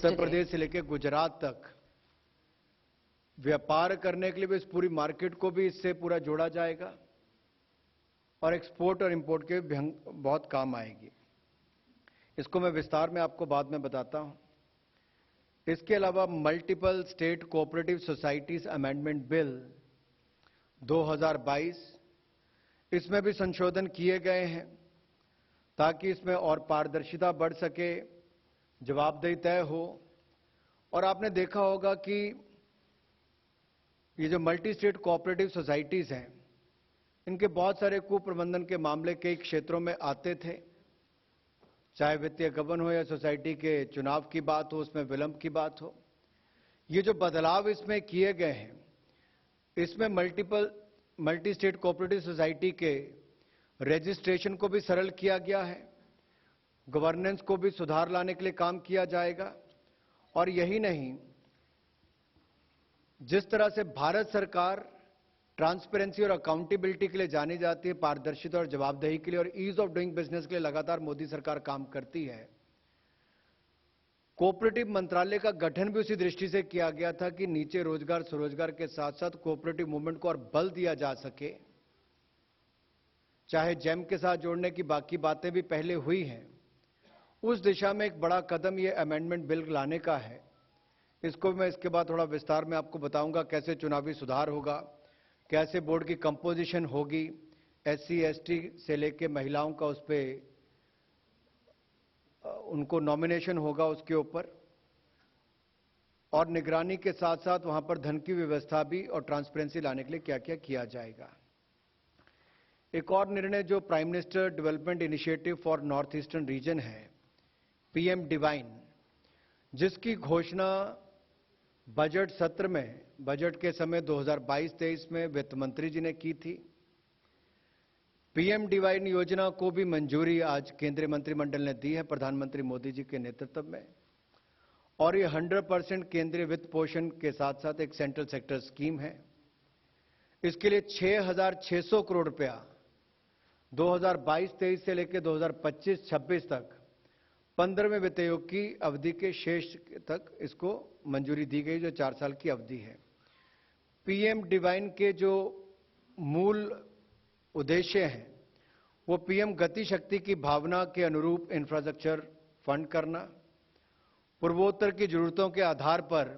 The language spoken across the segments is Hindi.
उत्तर प्रदेश से लेकर गुजरात तक व्यापार करने के लिए भी इस पूरी मार्केट को भी इससे पूरा जोड़ा जाएगा और एक्सपोर्ट और इंपोर्ट के भी बहुत काम आएगी। इसको मैं विस्तार में आपको बाद में बताता हूं। इसके अलावा multiple state cooperative societies amendment bill 2022, इसमें भी संशोधन किए गए हैं ताकि इसमें और पारदर्शिता बढ़ सके, जवाबदेही तय हो। और आपने देखा होगा कि ये जो मल्टी स्टेट कोऑपरेटिव सोसाइटीज हैं, इनके बहुत सारे कुप्रबंधन के मामले कई क्षेत्रों में आते थे, चाहे वित्तीय गबन हो या सोसाइटी के चुनाव की बात हो, उसमें विलंब की बात हो। ये जो बदलाव इसमें किए गए हैं, इसमें मल्टी स्टेट कोऑपरेटिव सोसाइटी के रजिस्ट्रेशन को भी सरल किया गया है, गवर्नेंस को भी सुधार लाने के लिए काम किया जाएगा। और यही नहीं, जिस तरह से भारत सरकार ट्रांसपेरेंसी और अकाउंटेबिलिटी के लिए जानी जाती है, पारदर्शिता और जवाबदेही के लिए और ईज ऑफ डूइंग बिजनेस के लिए लगातार मोदी सरकार काम करती है, कोऑपरेटिव मंत्रालय का गठन भी उसी दृष्टि से किया गया था कि नीचे रोजगार स्वरोजगार के साथ साथ कोऑपरेटिव मूवमेंट को और बल दिया जा सके। चाहे जेम के साथ जोड़ने की बाकी बातें भी पहले हुई हैं, उस दिशा में एक बड़ा कदम ये अमेंडमेंट बिल लाने का है। इसको मैं इसके बाद थोड़ा विस्तार में आपको बताऊंगा, कैसे चुनावी सुधार होगा, कैसे बोर्ड की कंपोजिशन होगी, एससी एसटी से लेके महिलाओं का उस पे उनको नॉमिनेशन होगा उसके ऊपर, और निगरानी के साथ साथ वहां पर धन की व्यवस्था भी और ट्रांसपेरेंसी लाने के लिए क्या क्या किया जाएगा। एक और निर्णय जो prime minister development initiative for north eastern region है, पीएम डिवाइन, जिसकी घोषणा बजट सत्र में, बजट के समय 2022-23 में वित्त मंत्री जी ने की थी। पीएम डिवाइन योजना को भी मंजूरी आज केंद्रीय मंत्रिमंडल ने दी है प्रधानमंत्री मोदी जी के नेतृत्व में, और ये 100% केंद्रीय वित्त पोषण के साथ साथ एक सेंट्रल सेक्टर स्कीम है। इसके लिए 6,600 करोड़ रुपया 2022-23 से लेकर 2025-26 तक 15वें वित्त आयोग की अवधि के शेष तक इसको मंजूरी दी गई, जो 4 साल की अवधि है। पीएम डिवाइन के जो मूल उद्देश्य हैं, वो पीएम गति शक्ति की भावना के अनुरूप इंफ्रास्ट्रक्चर फंड करना, पूर्वोत्तर की जरूरतों के आधार पर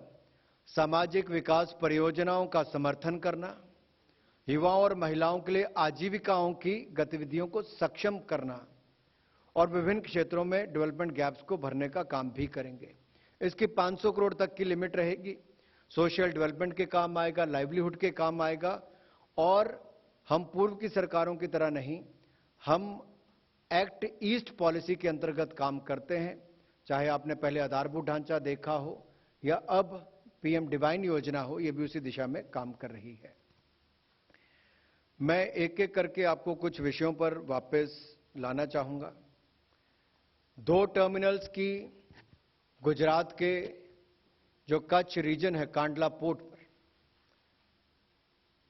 सामाजिक विकास परियोजनाओं का समर्थन करना, युवाओं और महिलाओं के लिए आजीविकाओं की गतिविधियों को सक्षम करना और विभिन्न क्षेत्रों में डेवलपमेंट गैप्स को भरने का काम भी करेंगे। इसकी 500 करोड़ तक की लिमिट रहेगी। सोशल डेवलपमेंट के काम आएगा, लाइवलीहुड के काम आएगा, और हम पूर्व की सरकारों की तरह नहीं, हम एक्ट ईस्ट पॉलिसी के अंतर्गत काम करते हैं। चाहे आपने पहले आधारभूत ढांचा देखा हो या अब पीएम डिवाइन योजना हो, यह भी उसी दिशा में काम कर रही है। मैं एक एक करके आपको कुछ विषयों पर वापस लाना चाहूंगा। 2 टर्मिनल्स की गुजरात के जो कच्छ रीजन है, कांडला पोर्ट पर,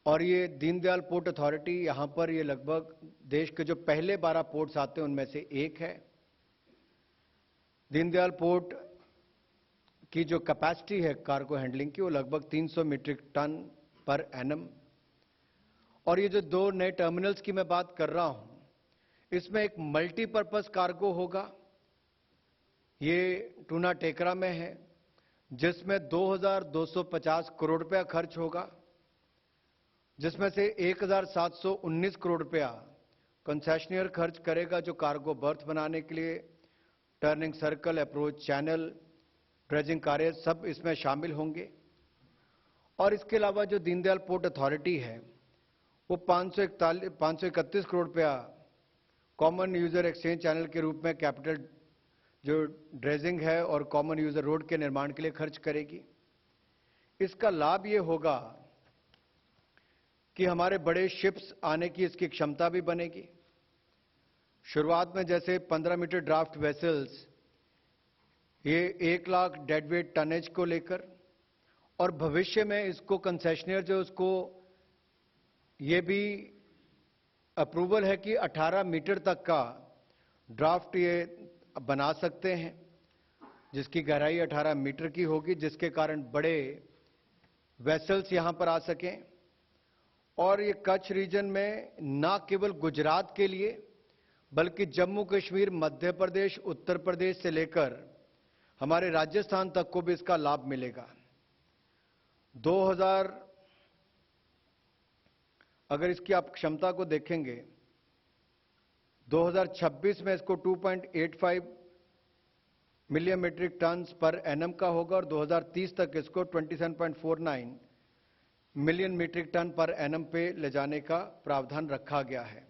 और ये दीनदयाल पोर्ट अथॉरिटी, यहां पर ये लगभग देश के जो पहले 12 पोर्ट्स आते हैं उनमें से एक है। दीनदयाल पोर्ट की जो कैपेसिटी है कार्गो हैंडलिंग की, वो लगभग 300 मीट्रिक टन पर एनम। और ये जो 2 नए टर्मिनल्स की मैं बात कर रहा हूं, इसमें एक मल्टीपर्पज कार्गो होगा। ये टूना टेकरा में है, जिसमें 2,250 करोड़ रुपया खर्च होगा, जिसमें से 1,719 करोड़ रुपया कंसेशनियर खर्च करेगा, जो कार्गो बर्थ बनाने के लिए turning circle, approach channel, dredging कार्य सब इसमें शामिल होंगे। और इसके अलावा जो दीनदयाल पोर्ट अथॉरिटी है, वो 531 करोड़ रुपया कॉमन यूजर एक्सचेंज चैनल के रूप में कैपिटल जो ड्रेजिंग है और कॉमन यूजर रोड के निर्माण के लिए खर्च करेगी। इसका लाभ ये होगा कि हमारे बड़े शिप्स आने की इसकी क्षमता भी बनेगी। शुरुआत में जैसे 15 मीटर ड्राफ्ट वेसल्स, ये 1 लाख डेडवेट टनेज को लेकर, और भविष्य में इसको कंसेशनियर जो उसको ये भी अप्रूवल है कि 18 मीटर तक का ड्राफ्ट ये बना सकते हैं। जिसकी गहराई 18 मीटर की होगी, जिसके कारण बड़े वेसल्स यहां पर आ सकें। और ये कच्छ रीजन में न केवल गुजरात के लिए बल्कि जम्मू कश्मीर, मध्य प्रदेश, उत्तर प्रदेश से लेकर हमारे राजस्थान तक को भी इसका लाभ मिलेगा। 2000 अगर इसकी आप क्षमता को देखेंगे, 2026 में इसको 2.85 million metric ton per annum का होगा और 2030 तक इसको 27.49 million metric ton per annum पे ले जाने का प्रावधान रखा गया है।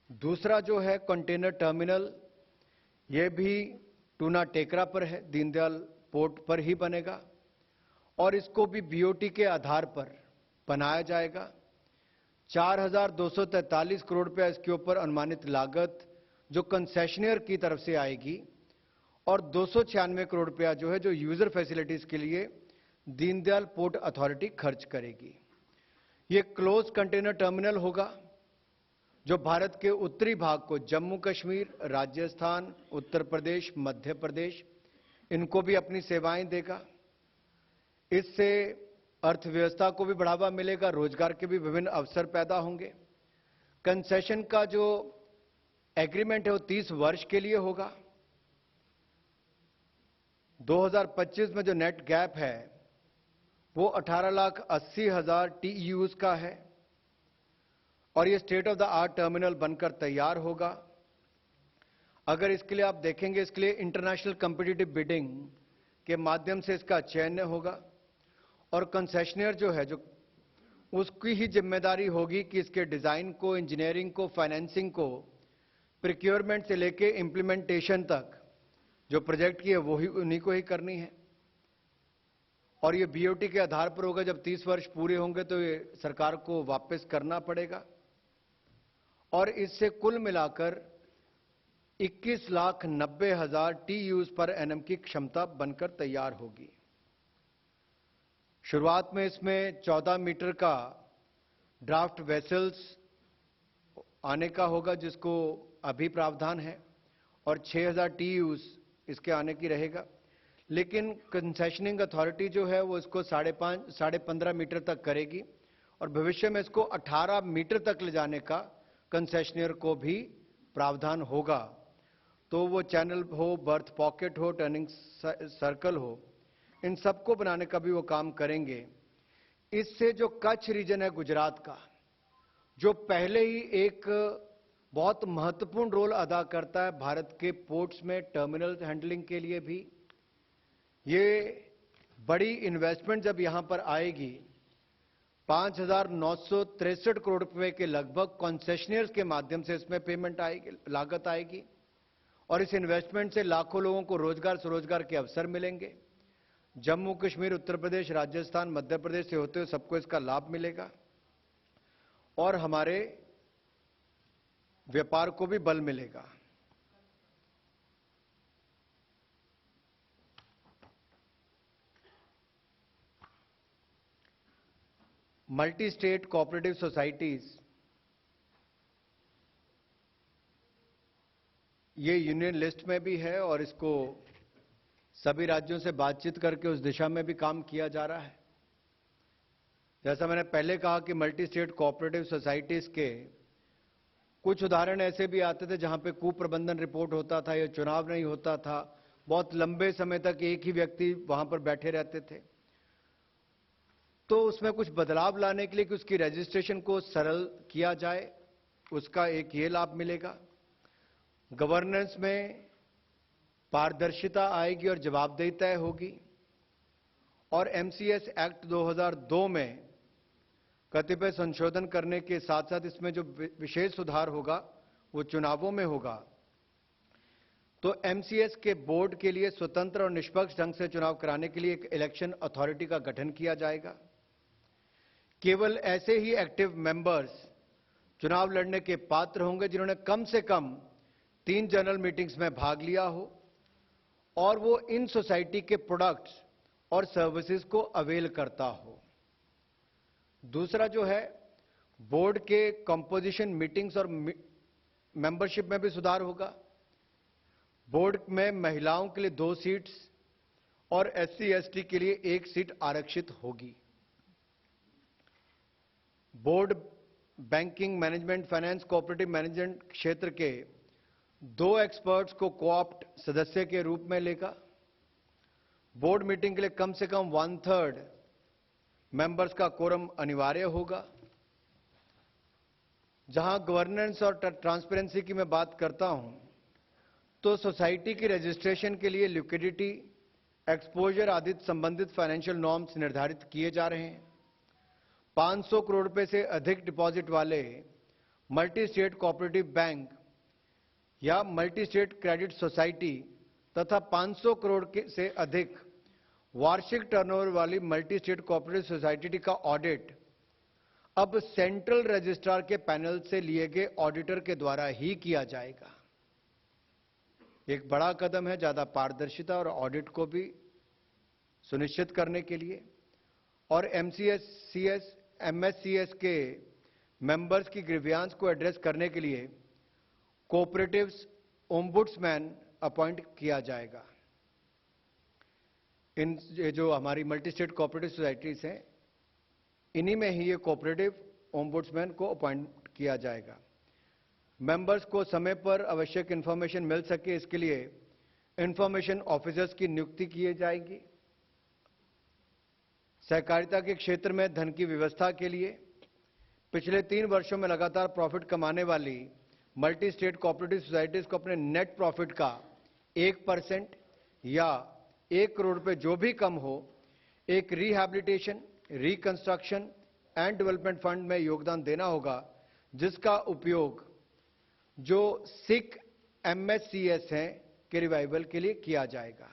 दूसरा जो है कंटेनर टर्मिनल, यह भी टूना टेकरा पर है, दीनदयाल पोर्ट पर ही बनेगा और इसको भी बीओटी के आधार पर बनाया जाएगा। 4,243 करोड़ रुपया इसके ऊपर अनुमानित लागत जो कंसेशनियर की तरफ से आएगी और 296 करोड़ रुपया जो है जो यूजर फैसिलिटीज के लिए दीनदयाल पोर्ट अथॉरिटी खर्च करेगी। ये क्लोज कंटेनर टर्मिनल होगा जो भारत के उत्तरी भाग को जम्मू कश्मीर, राजस्थान, उत्तर प्रदेश, मध्य प्रदेश इनको भी अपनी सेवाएं देगा। इससे अर्थव्यवस्था को भी बढ़ावा मिलेगा, रोजगार के भी विभिन्न अवसर पैदा होंगे। कंसेशन का जो एग्रीमेंट है वो 30 वर्ष के लिए होगा। 2025 में जो नेट गैप है वो 18,80,000 TEUs का है और ये state of the art terminal बनकर तैयार होगा। अगर इसके लिए आप देखेंगे, इसके लिए इंटरनेशनल कॉम्पिटिटिव बिडिंग के माध्यम से इसका चयन होगा और कंसेशनियर जो है जो उसकी ही जिम्मेदारी होगी कि इसके डिजाइन को, इंजीनियरिंग को, फाइनेंसिंग को, प्रिक्योरमेंट से लेके इंप्लीमेंटेशन तक जो प्रोजेक्ट की है वो ही उन्हीं को ही करनी है। और ये बीओटी के आधार पर होगा। जब 30 वर्ष पूरे होंगे तो ये सरकार को वापस करना पड़ेगा और इससे कुल मिलाकर 21,90,000 TEUs पर एनम की क्षमता बनकर तैयार होगी। शुरुआत में इसमें 14 मीटर का ड्राफ्ट वेसल्स आने का होगा जिसको अभी प्रावधान है और 6,000 TEUs इसके आने की रहेगा। लेकिन कंसेशनिंग अथॉरिटी जो है वो इसको 15.5 मीटर तक करेगी और भविष्य में इसको 18 मीटर तक ले जाने का कंसेशनियर को भी प्रावधान होगा। तो वो चैनल हो, बर्थ पॉकेट हो, टर्निंग सर्कल हो, इन सबको बनाने का भी वो काम करेंगे। इससे जो कच्छ रीजन है गुजरात का, जो पहले ही एक बहुत महत्वपूर्ण रोल अदा करता है भारत के पोर्ट्स में टर्मिनल हैंडलिंग के लिए भी, ये बड़ी इन्वेस्टमेंट जब यहां पर आएगी, 5,963 करोड़ रुपए के लगभग कंसेशनियर्स के माध्यम से इसमें पेमेंट आएगी, लागत आएगी और इस इन्वेस्टमेंट से लाखों लोगों को रोजगार, स्वरोजगार के अवसर मिलेंगे। जम्मू कश्मीर, उत्तर प्रदेश, राजस्थान, मध्य प्रदेश से होते हुए सबको इसका लाभ मिलेगा और हमारे व्यापार को भी बल मिलेगा। मल्टी स्टेट कोऑपरेटिव सोसाइटीज, ये यूनियन लिस्ट में भी है और इसको सभी राज्यों से बातचीत करके उस दिशा में भी काम किया जा रहा है। जैसा मैंने पहले कहा कि मल्टी स्टेट कोऑपरेटिव सोसाइटीज के कुछ उदाहरण ऐसे भी आते थे जहां पे कुप्रबंधन रिपोर्ट होता था या चुनाव नहीं होता था, बहुत लंबे समय तक एक ही व्यक्ति वहां पर बैठे रहते थे। तो उसमें कुछ बदलाव लाने के लिए कि उसकी रजिस्ट्रेशन को सरल किया जाए, उसका एक ये लाभ मिलेगा। गवर्नेंस में पारदर्शिता आएगी और जवाबदेही तय होगी और एमसीएस एक्ट 2002 में कतिपय संशोधन करने के साथ साथ इसमें जो विशेष सुधार होगा वो चुनावों में होगा। तो एमसीएस के बोर्ड के लिए स्वतंत्र और निष्पक्ष ढंग से चुनाव कराने के लिए एक इलेक्शन अथॉरिटी का गठन किया जाएगा। केवल ऐसे ही एक्टिव मेंबर्स चुनाव लड़ने के पात्र होंगे जिन्होंने कम से कम 3 जनरल मीटिंग्स में भाग लिया हो और वो इन सोसाइटी के प्रोडक्ट्स और सर्विसेज को अवेल करता हो। दूसरा जो है, बोर्ड के कंपोजिशन, मीटिंग्स और मेंबरशिप में भी सुधार होगा। बोर्ड में महिलाओं के लिए 2 सीट्स और SC/ST के लिए 1 सीट आरक्षित होगी। Board banking, management, finance, cooperative management क्षेत्र के 2 एक्सपर्ट्स को कोऑप्ट सदस्य के रूप में लेगा। बोर्ड मीटिंग के लिए कम से कम 1/3 मेंबर्स का कोरम अनिवार्य होगा। जहां गवर्नेंस और ट्रांसपेरेंसी की मैं बात करता हूं, तो सोसाइटी की रजिस्ट्रेशन के लिए लिक्विडिटी, एक्सपोजर आदि संबंधित फाइनेंशियल नॉर्म्स निर्धारित किए जा रहे हैं। 500 करोड़ रुपए से अधिक डिपॉजिट वाले मल्टी स्टेट कोऑपरेटिव बैंक या मल्टी स्टेट क्रेडिट सोसाइटी तथा 500 करोड़ से अधिक वार्षिक टर्नओवर वाली मल्टी स्टेट कोऑपरेटिव सोसाइटी का ऑडिट अब सेंट्रल रजिस्ट्रार के पैनल से लिए गए ऑडिटर के द्वारा ही किया जाएगा। एक बड़ा कदम है ज्यादा पारदर्शिता और ऑडिट को भी सुनिश्चित करने के लिए। और MCS, MSCS के मेंबर्स की ग्रीवियांस को एड्रेस करने के लिए कोऑपरेटिव्स ओम्बुड्समैन अपॉइंट किया जाएगा। इन जो हमारी मल्टी स्टेट कोऑपरेटिव सोसाइटीज हैं, इन्हीं में ही ये कोऑपरेटिव ओम्बुड्समैन को अपॉइंट किया जाएगा। मेंबर्स को समय पर आवश्यक इंफॉर्मेशन मिल सके, इसके लिए इंफॉर्मेशन ऑफिसर्स की नियुक्ति की जाएगी। सहकारिता के क्षेत्र में धन की व्यवस्था के लिए पिछले 3 वर्षों में लगातार प्रॉफिट कमाने वाली मल्टी स्टेट कोऑपरेटिव सोसाइटीज को अपने नेट प्रॉफिट का 1% या 1 करोड़ रुपए जो भी कम हो, एक rehabilitation, reconstruction and development fund में योगदान देना होगा, जिसका उपयोग जो सिक MSCS हैं के रिवाइवल के लिए किया जाएगा।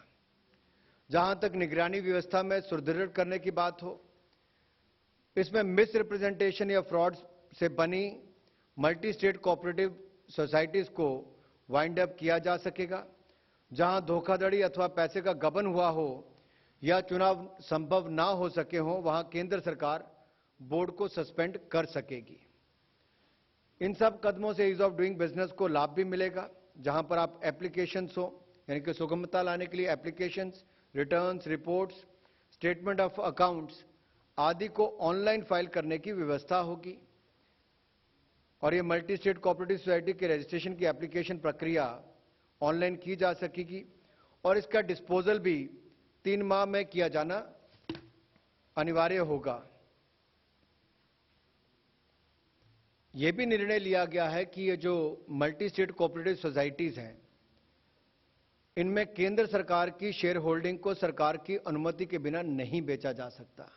जहां तक निगरानी व्यवस्था में सुदृढ़ करने की बात हो, इसमें मिस रिप्रेजेंटेशन या फ्रॉड से बनी मल्टी स्टेट कोऑपरेटिव सोसाइटीज को वाइंड अप किया जा सकेगा। जहां धोखाधड़ी अथवा पैसे का गबन हुआ हो या चुनाव संभव ना हो सके हो, वहां केंद्र सरकार बोर्ड को सस्पेंड कर सकेगी। इन सब कदमों से ईज ऑफ डूइंग बिजनेस को लाभ भी मिलेगा। जहां पर आप एप्लीकेशंस हो, यानी कि सुगमता लाने के लिए applications, returns, reports, statement of accounts आदि को ऑनलाइन फाइल करने की व्यवस्था होगी। और ये मल्टी स्टेट कोऑपरेटिव सोसाइटी के रजिस्ट्रेशन की एप्लीकेशन प्रक्रिया ऑनलाइन की जा सकेगी और इसका डिस्पोजल भी 3 माह में किया जाना अनिवार्य होगा। यह भी निर्णय लिया गया है कि ये जो मल्टी स्टेट कोऑपरेटिव सोसाइटीज हैं, इनमें केंद्र सरकार की शेयर होल्डिंग को सरकार की अनुमति के बिना नहीं बेचा जा सकता।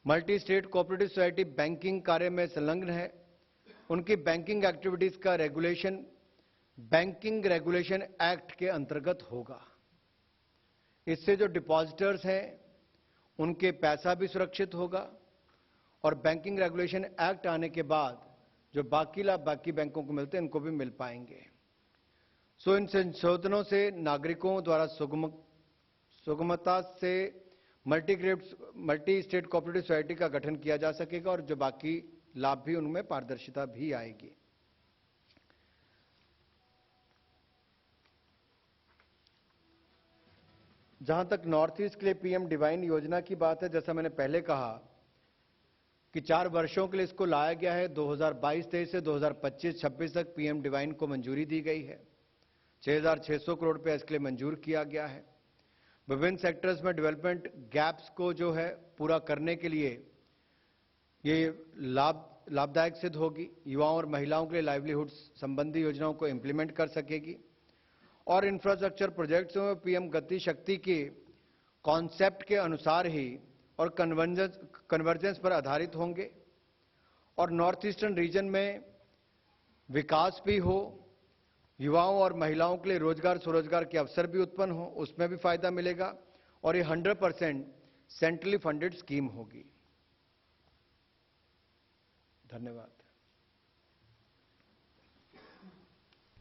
Multi state cooperative society banking कार्य में संलग्न है, उनकी बैंकिंग एक्टिविटीज का रेगुलेशन बैंकिंग रेगुलेशन एक्ट के अंतर्गत होगा। इससे जो डिपॉजिटर्स हैं उनके पैसा भी सुरक्षित होगा और बैंकिंग रेगुलेशन एक्ट आने के बाद जो बाकी लाभ बाकी बैंकों को मिलते हैं, इनको भी मिल पाएंगे। इन संशोधनों से नागरिकों द्वारा सुगमता से मल्टी स्टेट कोऑपरेटिव सोसाइटी का गठन किया जा सकेगा और जो बाकी लाभ भी उनमें पारदर्शिता भी आएगी। जहां तक नॉर्थ ईस्ट के लिए PM डिवाइन योजना की बात है, जैसा मैंने पहले कहा कि 4 वर्षों के लिए इसको लाया गया है। 2022-23 से 2025-26 तक PM डिवाइन को मंजूरी दी गई है। 6,600 करोड़ रुपया इसके लिए मंजूर किया गया है। विभिन्न सेक्टर्स में डेवलपमेंट गैप्स को जो है पूरा करने के लिए ये लाभदायक सिद्ध होगी। युवाओं और महिलाओं के लिए लाइवलीहुड संबंधी योजनाओं को इंप्लीमेंट कर सकेगी और इंफ्रास्ट्रक्चर प्रोजेक्ट्स में PM गति शक्ति के कॉन्सेप्ट के अनुसार ही और कन्वर्जेंस पर आधारित होंगे और नॉर्थ ईस्टर्न रीजन में विकास भी हो, युवाओं और महिलाओं के लिए रोजगार स्वरोजगार के अवसर भी उत्पन्न हो, उसमें भी फायदा मिलेगा और ये 100% सेंट्रली फंडेड स्कीम होगी। धन्यवाद।